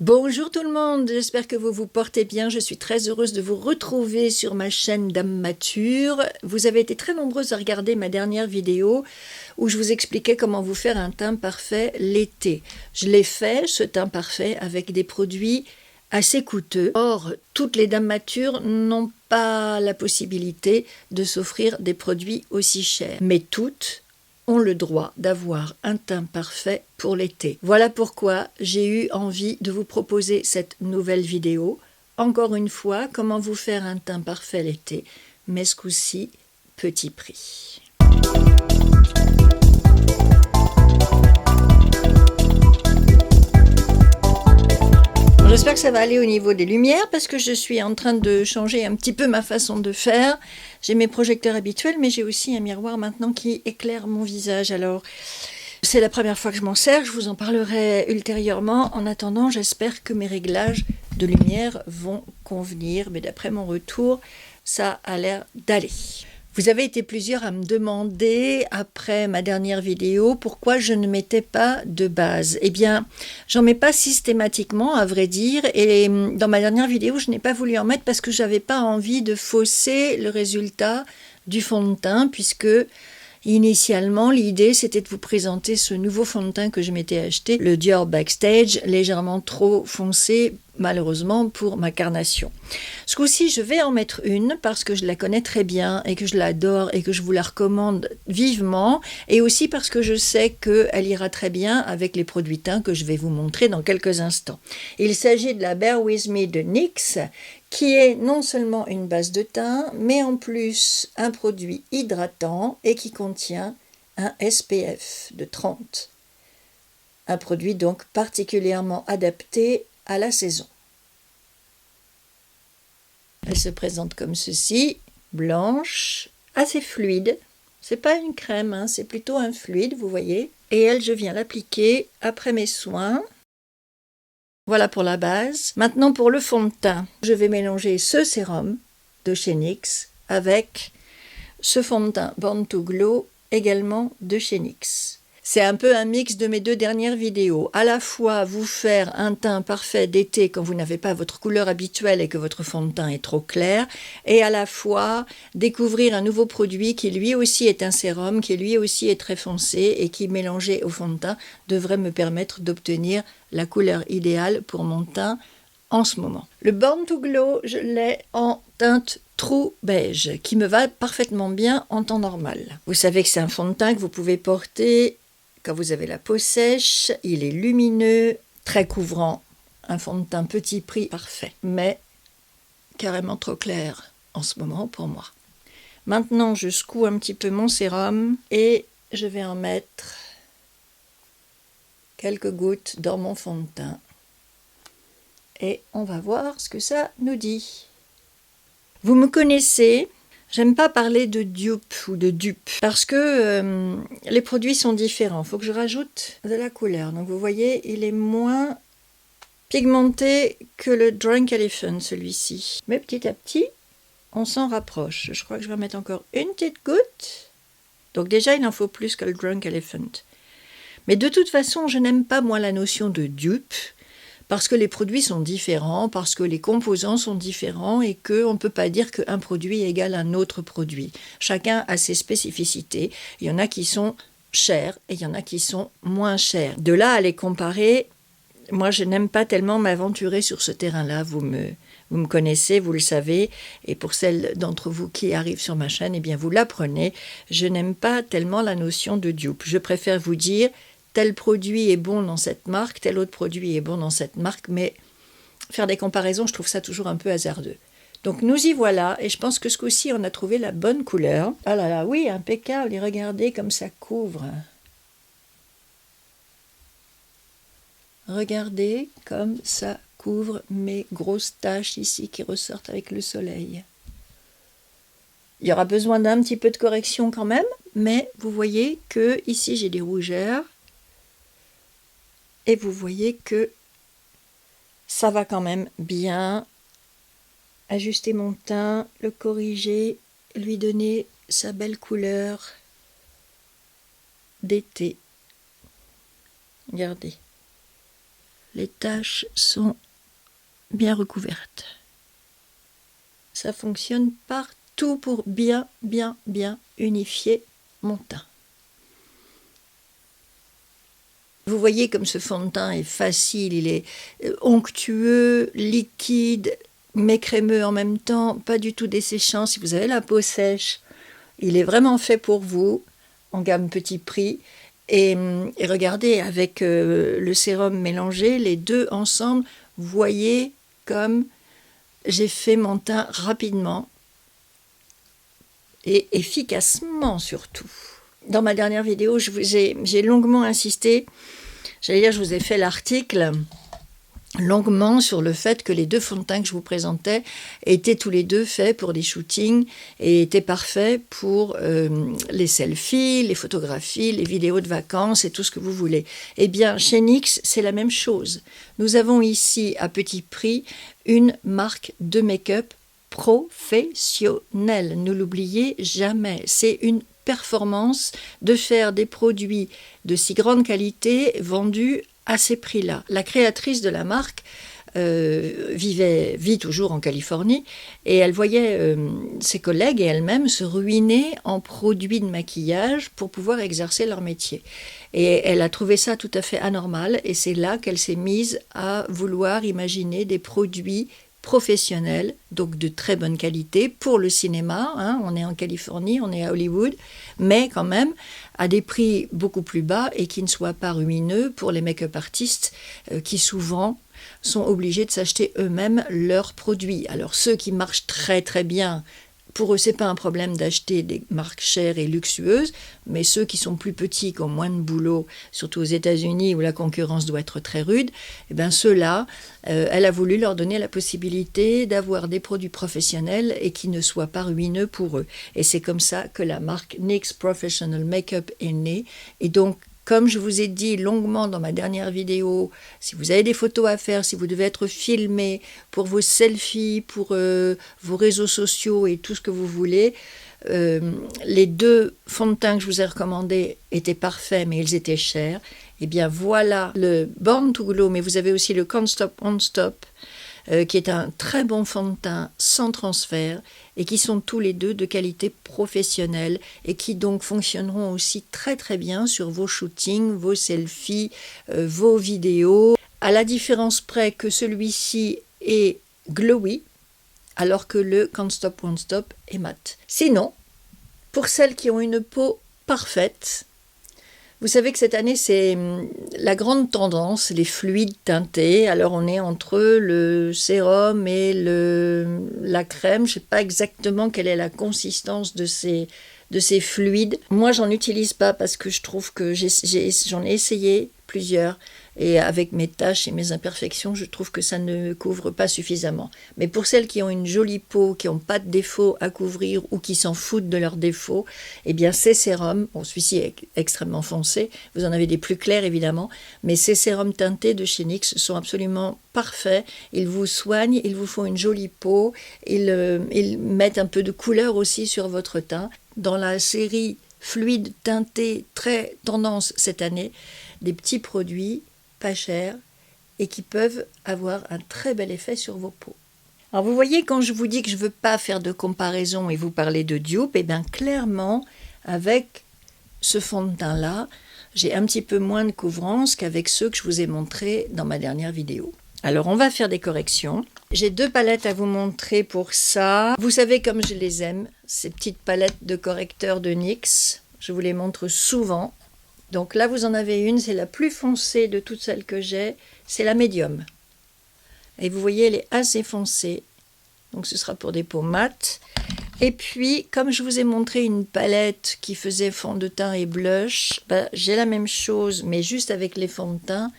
Bonjour tout le monde, j'espère que vous vous portez bien. Je suis très heureuse de vous retrouver sur ma chaîne Dame Mature. Vous avez été très nombreuses à regarder ma dernière vidéo où je vous expliquais comment vous faire un teint parfait l'été. Je l'ai fait, ce teint parfait, avec des produits assez coûteux. Or, toutes les dames matures n'ont pas la possibilité de s'offrir des produits aussi chers. Mais toutes ont le droit d'avoir un teint parfait pour l'été. Voilà pourquoi j'ai eu envie de vous proposer cette nouvelle vidéo. Encore une fois, comment vous faire un teint parfait l'été, mais ce coup-ci, petit prix. J'espère que ça va aller au niveau des lumières parce que je suis en train de changer un petit peu ma façon de faire. J'ai mes projecteurs habituels, mais j'ai aussi un miroir maintenant qui éclaire mon visage. Alors, c'est la première fois que je m'en sers, je vous en parlerai ultérieurement. En attendant, j'espère que mes réglages de lumière vont convenir, mais d'après mon retour, ça a l'air d'aller. Vous avez été plusieurs à me demander, après ma dernière vidéo, pourquoi je ne mettais pas de base. Eh bien, j'en mets pas systématiquement, à vrai dire, et dans ma dernière vidéo, je n'ai pas voulu en mettre parce que j'avais pas envie de fausser le résultat du fond de teint, puisque initialement, l'idée, c'était de vous présenter ce nouveau fond de teint que je m'étais acheté, le Dior Backstage, légèrement trop foncé, malheureusement, pour ma carnation. Ce coup-ci, je vais en mettre une parce que je la connais très bien et que je l'adore et que je vous la recommande vivement, et aussi parce que je sais qu'elle ira très bien avec les produits teints que je vais vous montrer dans quelques instants. Il s'agit de la Bear With Me de NYX, qui est non seulement une base de teint, mais en plus un produit hydratant et qui contient un SPF de 30. Un produit donc particulièrement adapté à la saison. Elle se présente comme ceci, blanche, assez fluide. C'est pas une crème, hein, c'est plutôt un fluide, vous voyez. Et elle, je viens l'appliquer après mes soins. Voilà pour la base. Maintenant pour le fond de teint, je vais mélanger ce sérum de chez NYX avec ce fond de teint Born to Glow également de chez NYX. C'est un peu un mix de mes deux dernières vidéos. À la fois vous faire un teint parfait d'été quand vous n'avez pas votre couleur habituelle et que votre fond de teint est trop clair, et à la fois découvrir un nouveau produit qui lui aussi est un sérum, qui lui aussi est très foncé et qui mélangé au fond de teint devrait me permettre d'obtenir la couleur idéale pour mon teint en ce moment. Le Born to Glow, je l'ai en teinte True Beige, qui me va parfaitement bien en temps normal. Vous savez que c'est un fond de teint que vous pouvez porter quand vous avez la peau sèche. Il est lumineux, très couvrant, un fond de teint petit prix parfait, mais carrément trop clair en ce moment pour moi. Maintenant, je secoue un petit peu mon sérum et je vais en mettre quelques gouttes dans mon fond de teint. Et on va voir ce que ça nous dit. Vous me connaissez, j'aime pas parler de dupe ou de dupe parce que les produits sont différents. Il faut que je rajoute de la couleur. Donc vous voyez, il est moins pigmenté que le Drunk Elephant, celui-ci. Mais petit à petit, on s'en rapproche. Je crois que je vais mettre encore une petite goutte. Donc déjà, il en faut plus que le Drunk Elephant. Mais de toute façon, je n'aime pas moi la notion de dupe, parce que les produits sont différents, parce que les composants sont différents et qu'on ne peut pas dire qu'un produit égale un autre produit. Chacun a ses spécificités. Il y en a qui sont chers et il y en a qui sont moins chers. De là à les comparer, moi je n'aime pas tellement m'aventurer sur ce terrain-là. Vous me connaissez, vous le savez, et pour celles d'entre vous qui arrivent sur ma chaîne, eh bien vous l'apprenez. Je n'aime pas tellement la notion de dupe. Je préfère vous dire tel produit est bon dans cette marque, tel autre produit est bon dans cette marque, mais faire des comparaisons, je trouve ça toujours un peu hasardeux. Donc nous y voilà, et je pense que ce coup-ci, on a trouvé la bonne couleur. Ah là là, oui, impeccable, et regardez comme ça couvre. Regardez comme ça couvre mes grosses taches ici qui ressortent avec le soleil. Il y aura besoin d'un petit peu de correction quand même, mais vous voyez que ici j'ai des rougeurs. Et vous voyez que ça va quand même bien ajuster mon teint, le corriger, lui donner sa belle couleur d'été. Regardez. les taches sont bien recouvertes. Ça fonctionne partout pour bien unifier mon teint. Vous voyez comme ce fond de teint est facile, il est onctueux, liquide, mais crémeux en même temps, pas du tout desséchant. Si vous avez la peau sèche, il est vraiment fait pour vous, en gamme petit prix. Et regardez, avec le sérum mélangé, les deux ensemble, vous voyez comme j'ai fait mon teint rapidement et efficacement surtout. Dans ma dernière vidéo, j'ai longuement insisté, j'allais dire, je vous ai fait l'article longuement sur le fait que les deux fonds de teint que je vous présentais étaient tous les deux faits pour des shootings et étaient parfaits pour les selfies, les photographies, les vidéos de vacances et tout ce que vous voulez. Eh bien, chez NYX, c'est la même chose. Nous avons ici, à petit prix, une marque de make-up professionnelle. Ne l'oubliez jamais. C'est une performance de faire des produits de si grande qualité vendus à ces prix-là. La créatrice de la marque vit toujours en Californie et elle voyait ses collègues et elle-même se ruiner en produits de maquillage pour pouvoir exercer leur métier. Et elle a trouvé ça tout à fait anormal et c'est là qu'elle s'est mise à vouloir imaginer des produits professionnels, donc de très bonne qualité pour le cinéma, hein, on est en Californie, on est à Hollywood, mais quand même à des prix beaucoup plus bas et qui ne soient pas ruineux pour les make-up artistes qui souvent sont obligés de s'acheter eux-mêmes leurs produits. Alors ceux qui marchent très très bien, pour eux c'est pas un problème d'acheter des marques chères et luxueuses, mais ceux qui sont plus petits, qui ont moins de boulot, surtout aux États-Unis où la concurrence doit être très rude, eh bien ceux-là, elle a voulu leur donner la possibilité d'avoir des produits professionnels et qui ne soient pas ruineux pour eux. Et c'est comme ça que la marque NYX Professional Makeup est née. Et donc, comme je vous ai dit longuement dans ma dernière vidéo, si vous avez des photos à faire, si vous devez être filmé pour vos selfies, pour vos réseaux sociaux et tout ce que vous voulez, les deux fonds de teint que je vous ai recommandés étaient parfaits, mais ils étaient chers. Eh bien voilà le Born to Glow, mais vous avez aussi le Can't Stop, Won't Stop, qui est un très bon fond de teint sans transfert et qui sont tous les deux de qualité professionnelle et qui donc fonctionneront aussi très très bien sur vos shootings, vos selfies, vos vidéos, à la différence près que celui-ci est glowy alors que le Can't Stop Won't Stop est mat. Sinon, pour celles qui ont une peau parfaite, vous savez que cette année, c'est la grande tendance, les fluides teintés. Alors, on est entre le sérum et la crème. Je ne sais pas exactement quelle est la consistance de ces fluides. Moi, j'en utilise pas parce que je trouve que j'en ai essayé plusieurs. Et avec mes taches et mes imperfections, je trouve que ça ne couvre pas suffisamment. Mais pour celles qui ont une jolie peau, qui n'ont pas de défauts à couvrir ou qui s'en foutent de leurs défauts, eh bien ces sérums, bon celui-ci est extrêmement foncé, vous en avez des plus clairs évidemment, mais ces sérums teintés de chez NYX sont absolument parfaits. Ils vous soignent, ils vous font une jolie peau, ils mettent un peu de couleur aussi sur votre teint. Dans la série fluide teinté très tendance cette année, des petits produits pas chers et qui peuvent avoir un très bel effet sur vos peaux. Alors vous voyez, quand je vous dis que je ne veux pas faire de comparaison et vous parler de dupe, et bien clairement, avec ce fond de teint-là, j'ai un petit peu moins de couvrance qu'avec ceux que je vous ai montrés dans ma dernière vidéo. Alors on va faire des corrections. J'ai deux palettes à vous montrer pour ça. Vous savez comme je les aime, ces petites palettes de correcteurs de NYX. Je vous les montre souvent. Donc là, vous en avez une, c'est la plus foncée de toutes celles que j'ai, c'est la médium. Et vous voyez, elle est assez foncée, donc ce sera pour des peaux mates. Et puis, comme je vous ai montré une palette qui faisait fond de teint et blush, j'ai la même chose, mais juste avec les fonds de teint,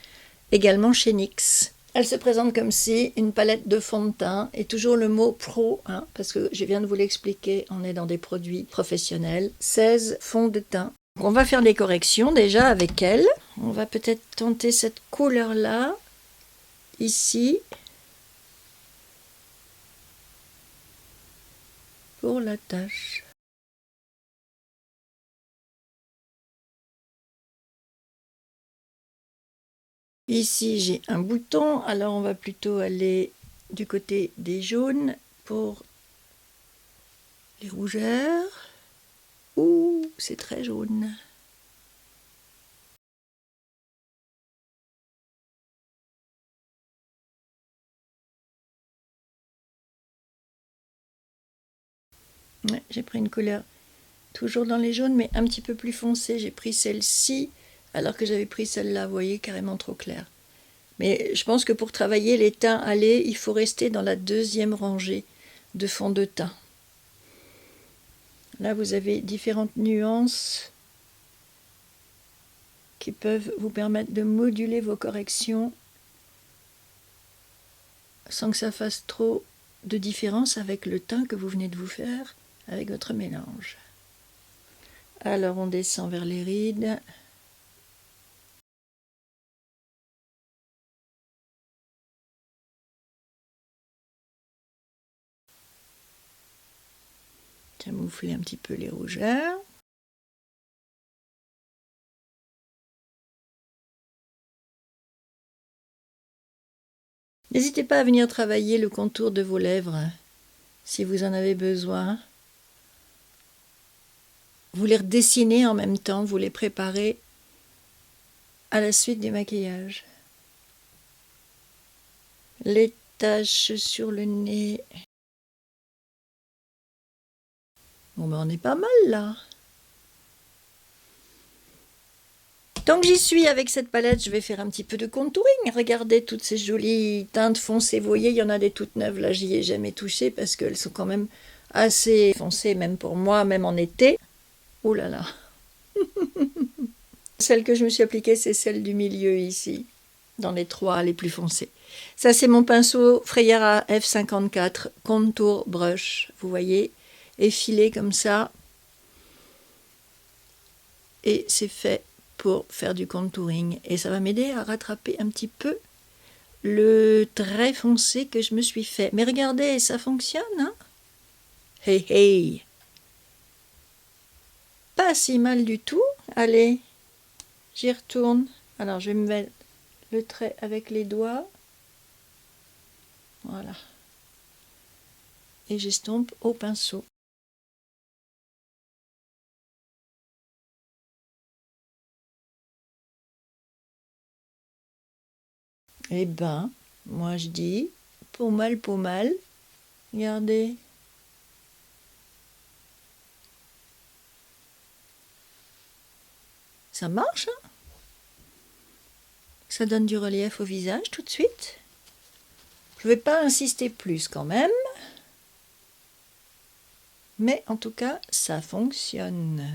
également chez NYX. Elle se présente comme si une palette de fond de teint, et toujours le mot pro, hein, parce que je viens de vous l'expliquer, on est dans des produits professionnels, 16 fonds de teint. On va faire des corrections déjà avec elle. On va peut-être tenter cette couleur-là, ici, pour la tache. Ici, j'ai un bouton, alors on va plutôt aller du côté des jaunes pour les rougeurs. Ouh, c'est très jaune. Ouais, j'ai pris une couleur toujours dans les jaunes, mais un petit peu plus foncée. J'ai pris celle-ci, alors que j'avais pris celle-là, vous voyez, carrément trop clair. Mais je pense que pour travailler les teints allés, il faut rester dans la deuxième rangée de fond de teint. Là, vous avez différentes nuances qui peuvent vous permettre de moduler vos corrections sans que ça fasse trop de différence avec le teint que vous venez de vous faire avec votre mélange. Alors, on descend vers les rides. Camoufler un petit peu les rougeurs. N'hésitez pas à venir travailler le contour de vos lèvres si vous en avez besoin. Vous les redessinez en même temps, vous les préparez à la suite du maquillage. Les taches sur le nez. Bon, ben on est pas mal là. Tant que j'y suis avec cette palette, je vais faire un petit peu de contouring. Regardez toutes ces jolies teintes foncées. Vous voyez, il y en a des toutes neuves. Là, j'y ai jamais touché parce qu'elles sont quand même assez foncées, même pour moi, même en été. Oh là là. Celle que je me suis appliquée, c'est celle du milieu ici, dans les trois les plus foncées. Ça, c'est mon pinceau Freyera F54 Contour Brush. Vous voyez, effilé comme ça. Et c'est fait pour faire du contouring. Et ça va m'aider à rattraper un petit peu le trait foncé que je me suis fait. Mais regardez, ça fonctionne, hein? Hey, hey! Pas si mal du tout. Allez, j'y retourne. Alors, je vais me mettre le trait avec les doigts. Voilà. Et j'estompe au pinceau. Eh ben, moi je dis, pour mal, regardez. Ça marche, hein? Ça donne du relief au visage tout de suite. Je ne vais pas insister plus quand même. Mais en tout cas, ça fonctionne.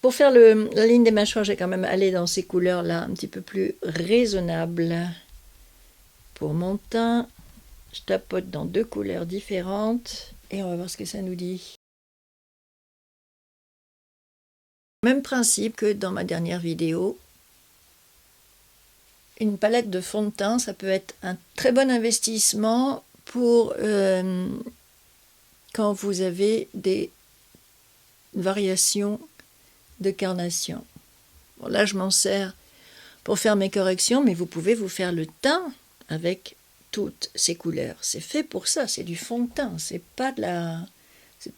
Pour faire la ligne des mâchoires, j'ai quand même allé dans ces couleurs-là un petit peu plus raisonnables. Pour mon teint, je tapote dans deux couleurs différentes et on va voir ce que ça nous dit. Même principe que dans ma dernière vidéo. Une palette de fond de teint, ça peut être un très bon investissement pour quand vous avez des variations de carnation. Bon, là, je m'en sers pour faire mes corrections, mais vous pouvez vous faire le teint avec toutes ces couleurs. C'est fait pour ça, c'est du fond de teint. C'est pas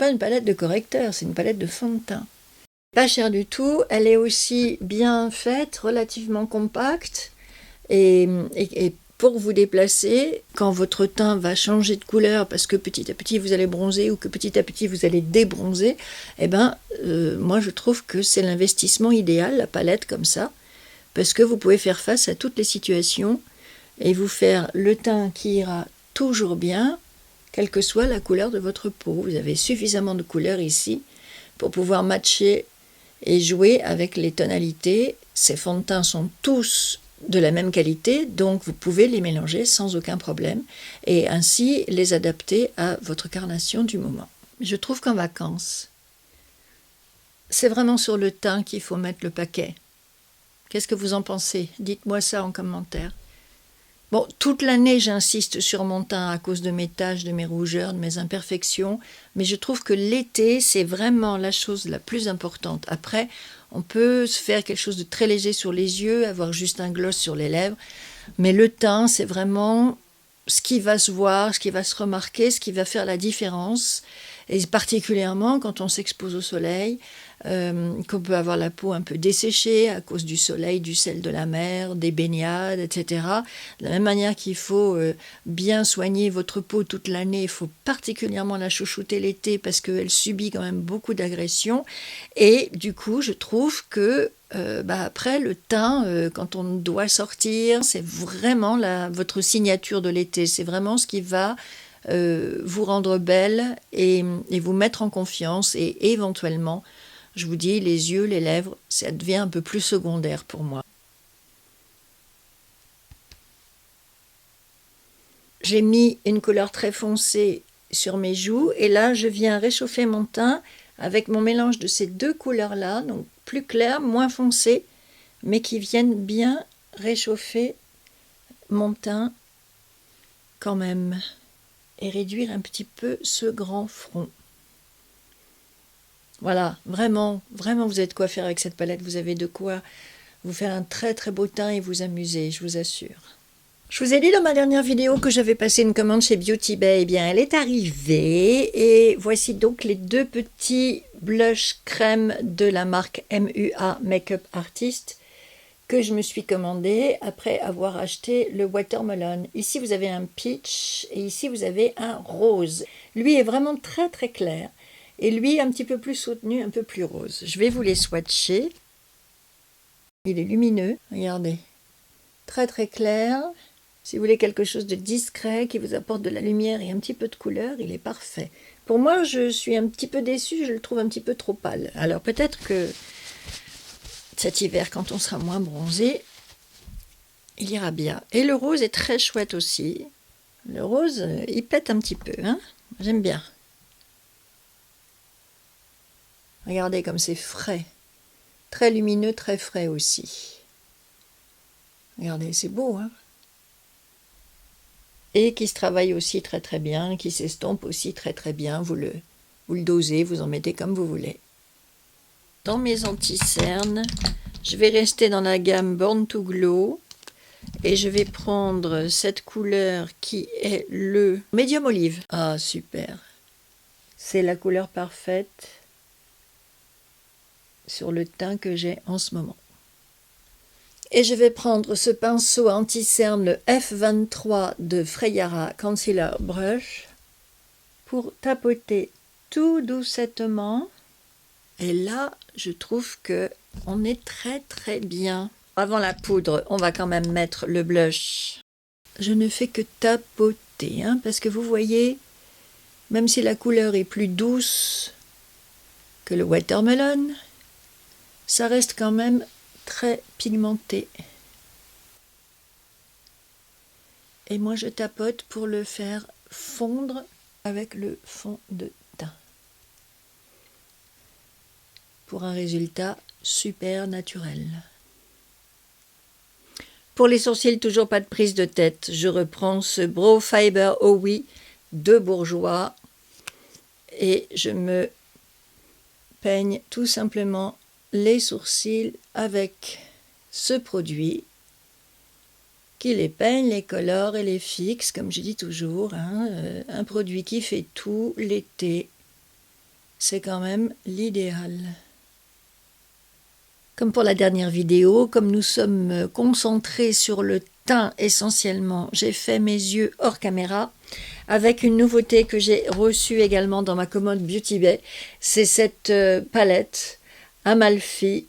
une palette de correcteur, c'est une palette de fond de teint. Pas chère du tout, elle est aussi bien faite, relativement compacte. Et pour vous déplacer, quand votre teint va changer de couleur parce que petit à petit vous allez bronzer ou que petit à petit vous allez débronzer, eh ben, moi je trouve que c'est l'investissement idéal, la palette comme ça, parce que vous pouvez faire face à toutes les situations et vous faire le teint qui ira toujours bien, quelle que soit la couleur de votre peau. Vous avez suffisamment de couleurs ici pour pouvoir matcher et jouer avec les tonalités. Ces fonds de teint sont tous de la même qualité, donc vous pouvez les mélanger sans aucun problème et ainsi les adapter à votre carnation du moment. Je trouve qu'en vacances, c'est vraiment sur le teint qu'il faut mettre le paquet. Qu'est-ce que vous en pensez? Dites-moi ça en commentaire. Bon, toute l'année, j'insiste sur mon teint à cause de mes taches, de mes rougeurs, de mes imperfections, mais je trouve que l'été, c'est vraiment la chose la plus importante. Après, On peut se faire quelque chose de très léger sur les yeux, avoir juste un gloss sur les lèvres. Mais le teint, c'est vraiment ce qui va se voir, ce qui va se remarquer, ce qui va faire la différence. Et particulièrement quand on s'expose au soleil, qu'on peut avoir la peau un peu desséchée à cause du soleil, du sel de la mer, des baignades, etc. De la même manière qu'il faut bien soigner votre peau toute l'année, il faut particulièrement la chouchouter l'été parce qu'elle subit quand même beaucoup d'agressions. Et du coup, je trouve que après, le teint, quand on doit sortir, c'est vraiment votre signature de l'été. C'est vraiment ce qui va vous rendre belle et vous mettre en confiance. Et éventuellement, je vous dis, les yeux, les lèvres, ça devient un peu plus secondaire pour moi. J'ai mis une couleur très foncée sur mes joues et là, je viens réchauffer mon teint avec mon mélange de ces deux couleurs-là, donc plus clair, moins foncé, mais qui viennent bien réchauffer mon teint quand même et réduire un petit peu ce grand front. Voilà, vraiment, vraiment, vous avez de quoi faire avec cette palette. Vous avez de quoi vous faire un très très beau teint et vous amuser, je vous assure. Je vous ai dit dans ma dernière vidéo que j'avais passé une commande chez Beauty Bay. Eh bien, elle est arrivée et voici donc les deux petits blush crème de la marque MUA Makeup Artist que je me suis commandé après avoir acheté le Watermelon. Ici, vous avez un peach et ici, vous avez un rose. Lui est vraiment très très clair et lui un petit peu plus soutenu, un peu plus rose. Je vais vous les swatcher. Il est lumineux, regardez. Très très clair. Si vous voulez quelque chose de discret, qui vous apporte de la lumière et un petit peu de couleur, il est parfait. Pour moi, je suis un petit peu déçue, je le trouve un petit peu trop pâle. Alors peut-être que cet hiver, quand on sera moins bronzé, il ira bien. Et le rose est très chouette aussi. Le rose, il pète un petit peu, hein. J'aime bien. Regardez comme c'est frais. Très lumineux, très frais aussi. Regardez, c'est beau, hein. Et qui se travaille aussi très très bien, qui s'estompe aussi très très bien. Vous le dosez, vous en mettez comme vous voulez. Dans mes anti-cernes, je vais rester dans la gamme Born to Glow et je vais prendre cette couleur qui est le Medium Olive. Ah super, c'est la couleur parfaite sur le teint que j'ai en ce moment. Et je vais prendre ce pinceau anti-cerne, le F23 de Freyara Concealer Brush, pour tapoter tout doucettement. Et là, je trouve que on est très très bien. Avant la poudre, on va quand même mettre le blush. Je ne fais que tapoter, hein, parce que vous voyez, même si la couleur est plus douce que le Watermelon, ça reste quand même très pigmenté. Et moi je tapote pour le faire fondre avec le fond de teint. Pour un résultat super naturel. Pour les sourcils, toujours pas de prise de tête. Je reprends ce Brow Fiber OUI de Bourjois et je me peigne tout simplement les sourcils avec ce produit qui les peigne, les colore et les fixe, comme je dis toujours, hein, un produit qui fait tout l'été. C'est quand même l'idéal. Comme pour la dernière vidéo, comme nous sommes concentrés sur le teint essentiellement, j'ai fait mes yeux hors caméra avec une nouveauté que j'ai reçue également dans ma commode Beauty Bay. C'est cette palette Amalfi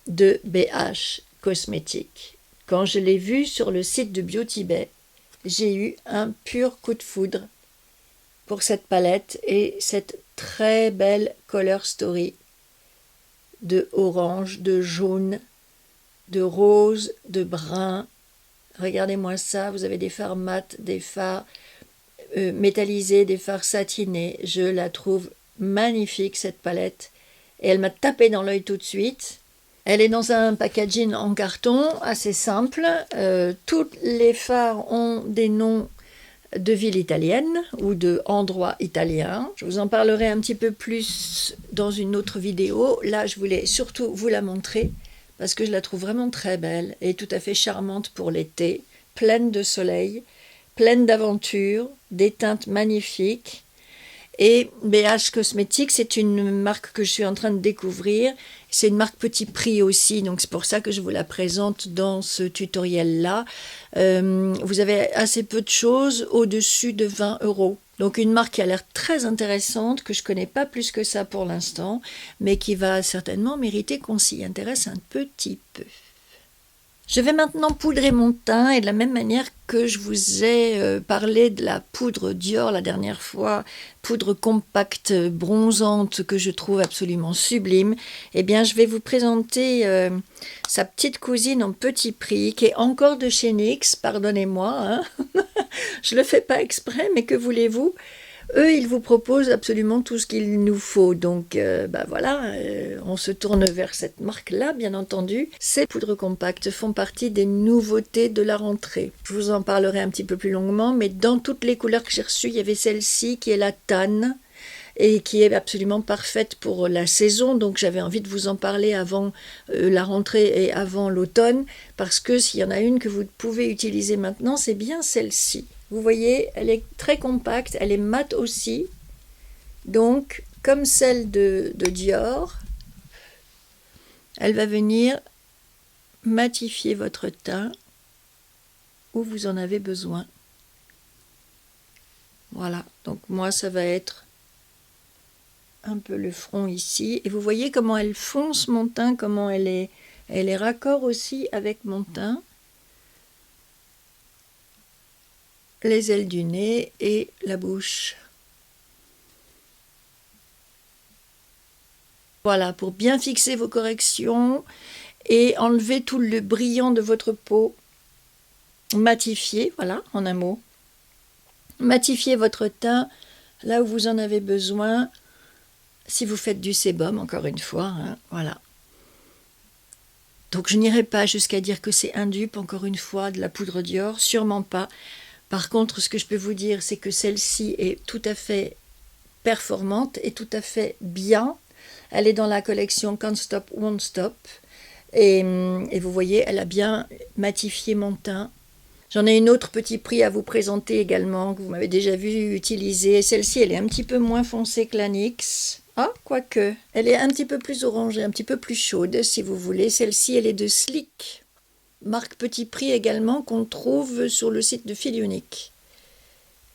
de BH Cosmétiques. Quand je l'ai vue sur le site de Beauty Bay, j'ai eu un pur coup de foudre pour cette palette et cette très belle color story de orange, de jaune, de rose, de brun. Regardez-moi ça, vous avez des fards mat, des fards métallisés, des fards satinés. Je la trouve magnifique cette palette et elle m'a tapé dans l'œil tout de suite. Elle est dans un packaging en carton assez simple. Tous les fards ont des noms de villes italiennes ou d'endroits italiens. Je vous en parlerai un petit peu plus dans une autre vidéo. Là, je voulais surtout vous la montrer parce que je la trouve vraiment très belle et tout à fait charmante pour l'été, pleine de soleil, pleine d'aventures, des teintes magnifiques. Et BH Cosmetics, c'est une marque que je suis en train de découvrir. C'est une marque petit prix aussi, donc c'est pour ça que je vous la présente dans ce tutoriel-là. Vous avez assez peu de choses au-dessus de 20 €. Donc une marque qui a l'air très intéressante, que je ne connais pas plus que ça pour l'instant, mais qui va certainement mériter qu'on s'y intéresse un petit peu. Je vais maintenant poudrer mon teint et de la même manière que je vous ai parlé de la poudre Dior la dernière fois, poudre compacte bronzante que je trouve absolument sublime, eh bien je vais vous présenter sa petite cousine en petit prix qui est encore de chez NYX, pardonnez-moi, hein. Je ne le fais pas exprès, mais que voulez-vous ? Eux, ils vous proposent absolument tout ce qu'il nous faut. Donc, voilà, on se tourne vers cette marque-là, bien entendu. Ces poudres compactes font partie des nouveautés de la rentrée. Je vous en parlerai un petit peu plus longuement, mais dans toutes les couleurs que j'ai reçues, il y avait celle-ci qui est la tanne et qui est absolument parfaite pour la saison. Donc, j'avais envie de vous en parler avant la rentrée et avant l'automne, parce que s'il y en a une que vous pouvez utiliser maintenant, c'est bien celle-ci. Vous voyez, elle est très compacte, elle est mate aussi. Donc, comme celle de Dior, elle va venir matifier votre teint où vous en avez besoin. Voilà, donc moi ça va être un peu le front ici. Et vous voyez comment elle fonce mon teint, comment elle est raccord aussi avec mon teint. Les ailes du nez et la bouche. Voilà, pour bien fixer vos corrections et enlever tout le brillant de votre peau. Matifier, voilà, en un mot. Matifier votre teint là où vous en avez besoin, si vous faites du sébum, encore une fois, hein, voilà. Donc je n'irai pas jusqu'à dire que c'est un dupe, encore une fois, de la poudre Dior, sûrement pas. Par contre, ce que je peux vous dire, c'est que celle-ci est tout à fait performante et tout à fait bien. Elle est dans la collection Can't Stop, Won't Stop. Et vous voyez, elle a bien matifié mon teint. J'en ai une autre petit prix à vous présenter également, que vous m'avez déjà vu utiliser. Celle-ci, elle est un petit peu moins foncée que la NYX. Ah, quoique. Elle est un petit peu plus orangée, un petit peu plus chaude, si vous voulez. Celle-ci, elle est de Sleek. Marque petit prix également qu'on trouve sur le site de Fil Unique.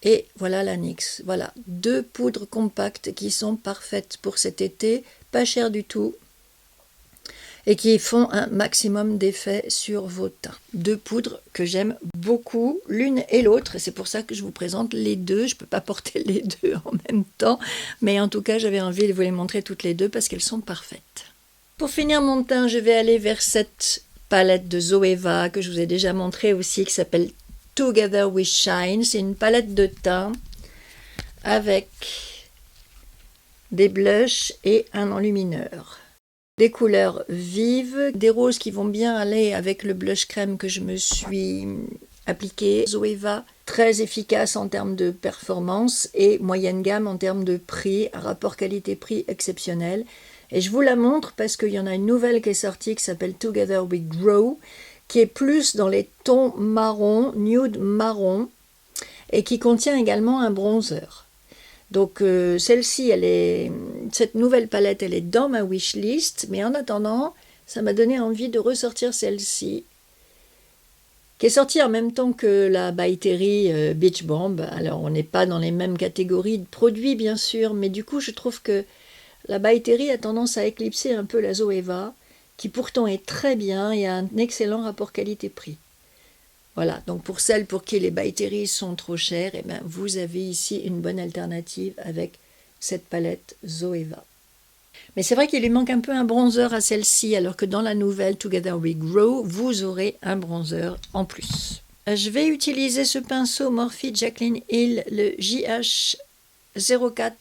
Et voilà la NYX. Voilà, 2 poudres compactes qui sont parfaites pour cet été, pas chères du tout, et qui font un maximum d'effet sur vos teints. 2 poudres que j'aime beaucoup, l'une et l'autre, c'est pour ça que je vous présente les deux. Je ne peux pas porter les deux en même temps, mais en tout cas, j'avais envie de vous les montrer toutes les deux parce qu'elles sont parfaites. Pour finir mon teint, je vais aller vers cette palette de Zoeva que je vous ai déjà montré aussi, qui s'appelle Together We Shine. C'est une palette de teint avec des blushs et un enlumineur. Des couleurs vives, des roses qui vont bien aller avec le blush crème que je me suis appliqué. Zoeva, très efficace en termes de performance et moyenne gamme en termes de prix, un rapport qualité-prix exceptionnel. Et je vous la montre parce qu'il y en a une nouvelle qui est sortie qui s'appelle Together We Grow, qui est plus dans les tons marron, nude marron, et qui contient également un bronzer. Donc celle-ci, cette nouvelle palette, elle est dans ma wishlist, mais en attendant, ça m'a donné envie de ressortir celle-ci, qui est sortie en même temps que la By Terry Beach Bomb. Alors on n'est pas dans les mêmes catégories de produits bien sûr, mais du coup je trouve que la By Terry a tendance à éclipser un peu la Zoeva, qui pourtant est très bien et a un excellent rapport qualité-prix. Voilà, donc pour celles pour qui les By Terry sont trop chères, eh bien, vous avez ici une bonne alternative avec cette palette Zoeva. Mais c'est vrai qu'il lui manque un peu un bronzer à celle-ci, alors que dans la nouvelle Together We Grow, vous aurez un bronzer en plus. Je vais utiliser ce pinceau Morphe Jaclyn Hill, le JH04,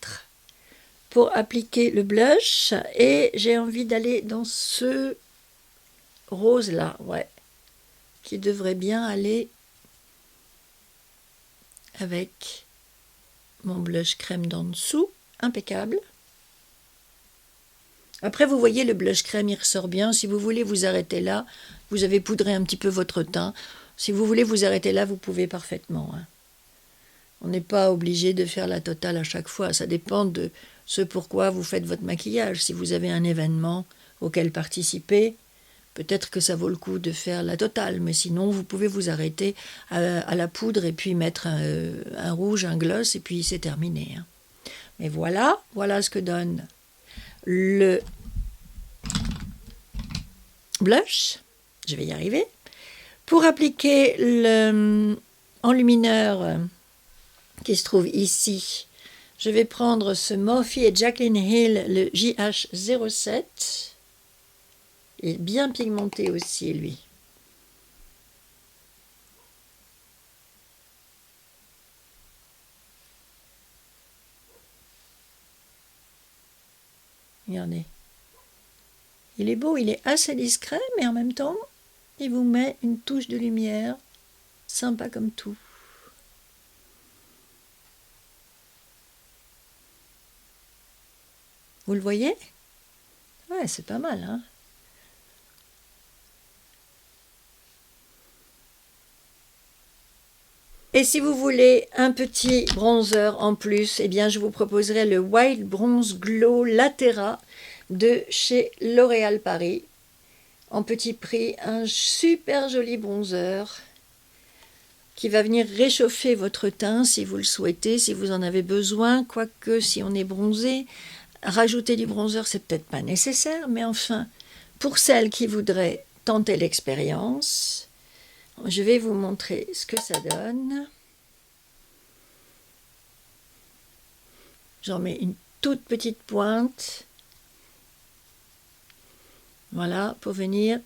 pour appliquer le blush. Et j'ai envie d'aller dans ce rose-là, ouais, qui devrait bien aller avec mon blush crème d'en dessous, impeccable. Après, vous voyez, le blush crème, il ressort bien. Si vous voulez vous arrêter là, vous avez poudré un petit peu votre teint. Si vous voulez vous arrêter là, vous pouvez parfaitement. Hein. On n'est pas obligé de faire la totale à chaque fois. Ça dépend de ce pourquoi vous faites votre maquillage. Si vous avez un événement auquel participer, peut-être que ça vaut le coup de faire la totale. Mais sinon, vous pouvez vous arrêter à la poudre et puis mettre un rouge, un gloss, et puis c'est terminé. Hein. Mais voilà ce que donne le blush. Je vais y arriver. Pour appliquer l'enlumineur qui se trouve ici, je vais prendre ce Morphe et Jaclyn Hill, le JH07. Il est bien pigmenté aussi, lui. Regardez. Il est beau, il est assez discret, mais en même temps, il vous met une touche de lumière, sympa comme tout. Vous le voyez? Ouais, c'est pas mal, hein? Et si vous voulez un petit bronzer en plus, eh bien je vous proposerai le White Bronze Glow Latera de chez L'Oréal Paris. En petit prix, un super joli bronzer qui va venir réchauffer votre teint si vous le souhaitez, si vous en avez besoin. Quoique si on est bronzé, rajouter du bronzer, c'est peut-être pas nécessaire, mais enfin, pour celles qui voudraient tenter l'expérience, je vais vous montrer ce que ça donne. J'en mets une toute petite pointe. Voilà, pour venir,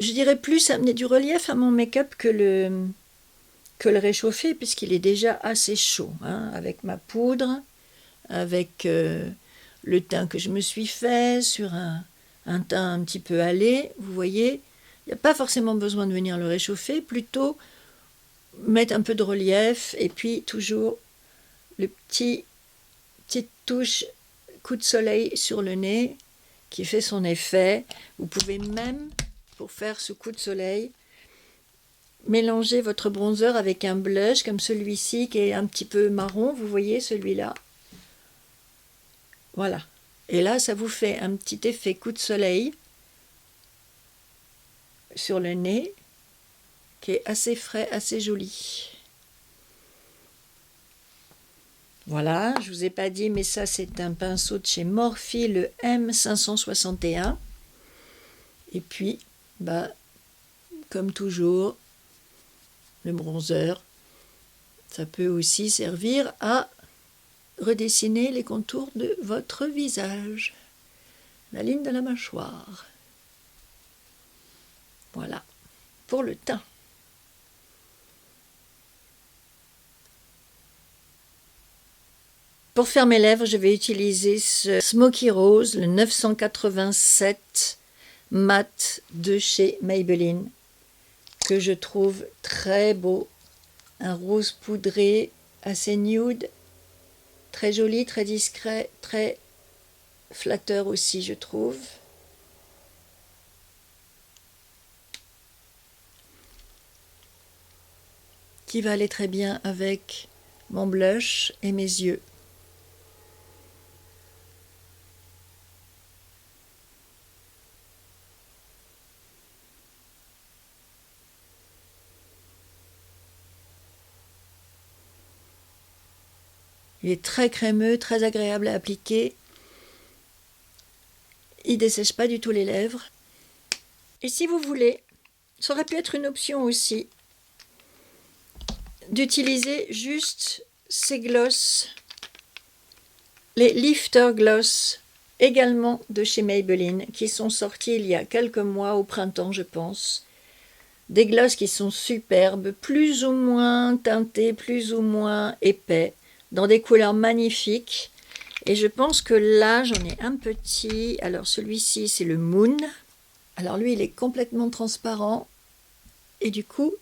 je dirais plus amener du relief à mon make-up que le réchauffer, puisqu'il est déjà assez chaud, hein, avec ma poudre, avec le teint que je me suis fait, sur un teint un petit peu hâlé, vous voyez. Il n'y a pas forcément besoin de venir le réchauffer, plutôt mettre un peu de relief et puis toujours le petite touche coup de soleil sur le nez qui fait son effet. Vous pouvez même, pour faire ce coup de soleil, mélanger votre bronzer avec un blush comme celui-ci qui est un petit peu marron, vous voyez celui-là. Voilà. Et là, ça vous fait un petit effet coup de soleil sur le nez qui est assez frais, assez joli. Voilà, je vous ai pas dit, mais ça c'est un pinceau de chez Morphe, le M561. Et puis, comme toujours, le bronzer, ça peut aussi servir à redessiner les contours de votre visage, la ligne de la mâchoire. Voilà, pour le teint. Pour faire mes lèvres, je vais utiliser ce Smoky Rose, le 987 mat de chez Maybelline, que je trouve très beau. Un rose poudré, assez nude, très joli, très discret, très flatteur aussi, je trouve. Qui va aller très bien avec mon blush et mes yeux. Il est très crémeux, très agréable à appliquer. Il ne dessèche pas du tout les lèvres. Et si vous voulez, ça aurait pu être une option aussi, d'utiliser juste ces glosses, les Lifter Gloss, également de chez Maybelline, qui sont sortis il y a quelques mois, au printemps je pense. Des glosses qui sont superbes, plus ou moins teintés, plus ou moins épais, dans des couleurs magnifiques. Et je pense que là, j'en ai un petit. Alors celui-ci, c'est le Moon. Alors lui, il est complètement transparent. Et du coup,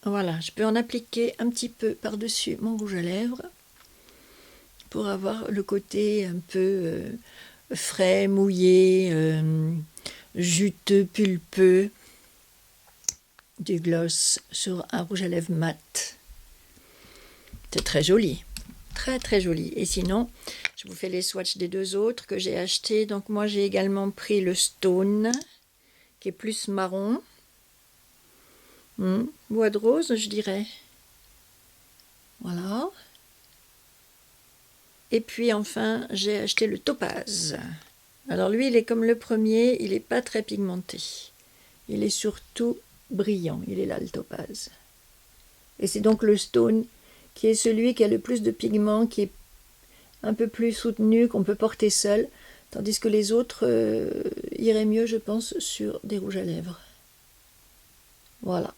Voilà, je peux en appliquer un petit peu par-dessus mon rouge à lèvres pour avoir le côté un peu frais, mouillé, juteux, pulpeux du gloss sur un rouge à lèvres mat. C'est très joli, très très joli. Et sinon, je vous fais les swatchs des deux autres que j'ai achetés. Donc moi j'ai également pris le Stone, qui est plus marron. Bois de rose, je dirais. Voilà. Et puis enfin, j'ai acheté le Topaz. Alors lui, il est comme le premier, il n'est pas très pigmenté. Il est surtout brillant, il est là le Topaz. Et c'est donc le Stone qui est celui qui a le plus de pigments, qui est un peu plus soutenu, qu'on peut porter seul, tandis que les autres iraient mieux, je pense, sur des rouges à lèvres. Voilà.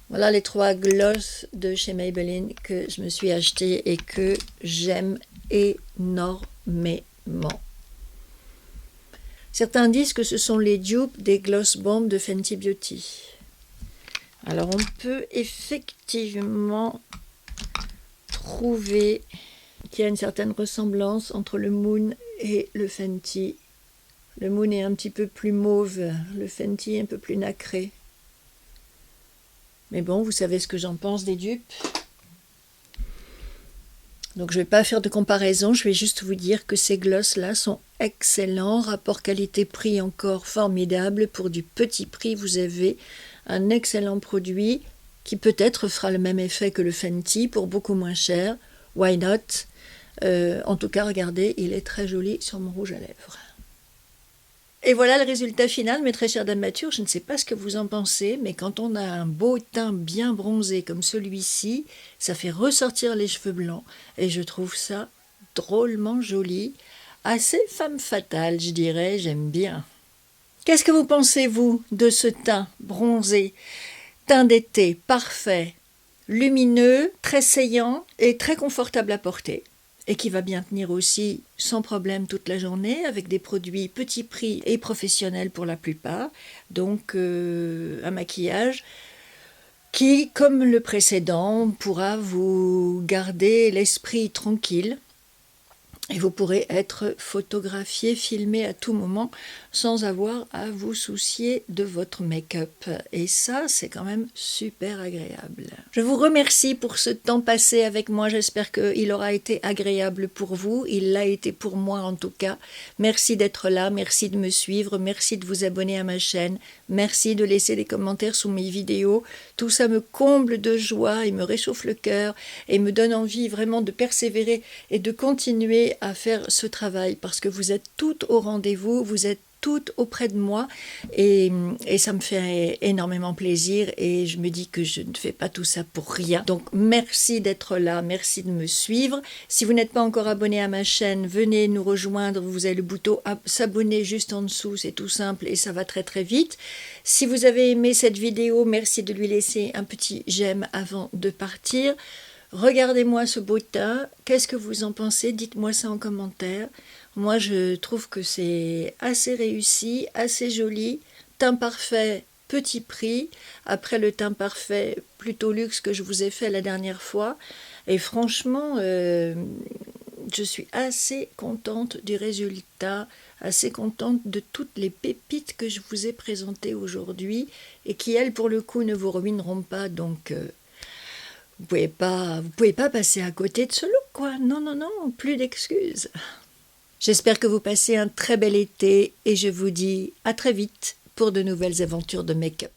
Voilà les 3 gloss de chez Maybelline que je me suis acheté et que j'aime énormément. Certains disent que ce sont les dupes des Gloss Bomb de Fenty Beauty. Alors on peut effectivement trouver qu'il y a une certaine ressemblance entre le Moon et le Fenty. Le Moon est un petit peu plus mauve, le Fenty un peu plus nacré. Mais bon, vous savez ce que j'en pense des dupes. Donc je ne vais pas faire de comparaison, je vais juste vous dire que ces gloss-là sont excellents. Rapport qualité-prix encore formidable. Pour du petit prix, vous avez un excellent produit qui peut-être fera le même effet que le Fenty pour beaucoup moins cher. Why not? En tout cas, regardez, il est très joli sur mon rouge à lèvres. Et voilà le résultat final, mes très chères dames matures. Je ne sais pas ce que vous en pensez, mais quand on a un beau teint bien bronzé comme celui-ci, ça fait ressortir les cheveux blancs. Et je trouve ça drôlement joli, assez femme fatale, je dirais, j'aime bien. Qu'est-ce que vous pensez, vous, de ce teint bronzé? Teint d'été, parfait, lumineux, très saillant et très confortable à porter. Et qui va bien tenir aussi sans problème toute la journée, avec des produits petit prix et professionnels pour la plupart. Donc un maquillage qui, comme le précédent, pourra vous garder l'esprit tranquille. Et vous pourrez être photographié, filmé à tout moment sans avoir à vous soucier de votre make-up. Et ça, c'est quand même super agréable. Je vous remercie pour ce temps passé avec moi. J'espère qu'il aura été agréable pour vous. Il l'a été pour moi en tout cas. Merci d'être là, merci de me suivre, merci de vous abonner à ma chaîne. Merci de laisser des commentaires sous mes vidéos. Tout ça me comble de joie et me réchauffe le cœur et me donne envie vraiment de persévérer et de continuer à faire ce travail parce que vous êtes toutes au rendez-vous, vous êtes toutes auprès de moi et ça me fait énormément plaisir et je me dis que je ne fais pas tout ça pour rien. Donc merci d'être là, merci de me suivre. Si vous n'êtes pas encore abonné à ma chaîne, venez nous rejoindre, vous avez le bouton s'abonner juste en dessous, c'est tout simple et ça va très très vite. Si vous avez aimé cette vidéo, merci de lui laisser un petit j'aime avant de partir. Regardez-moi ce beau teint, qu'est-ce que vous en pensez? Dites-moi ça en commentaire. Moi, je trouve que c'est assez réussi, assez joli. Teint parfait, petit prix. Après le teint parfait, plutôt luxe que je vous ai fait la dernière fois. Et franchement, je suis assez contente du résultat, assez contente de toutes les pépites que je vous ai présentées aujourd'hui et qui, elles, pour le coup, ne vous ruineront pas. Donc... vous pouvez pas passer à côté de ce look, quoi. Non, non, non, plus d'excuses. J'espère que vous passez un très bel été et je vous dis à très vite pour de nouvelles aventures de make-up.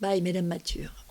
Bye, mesdames matures.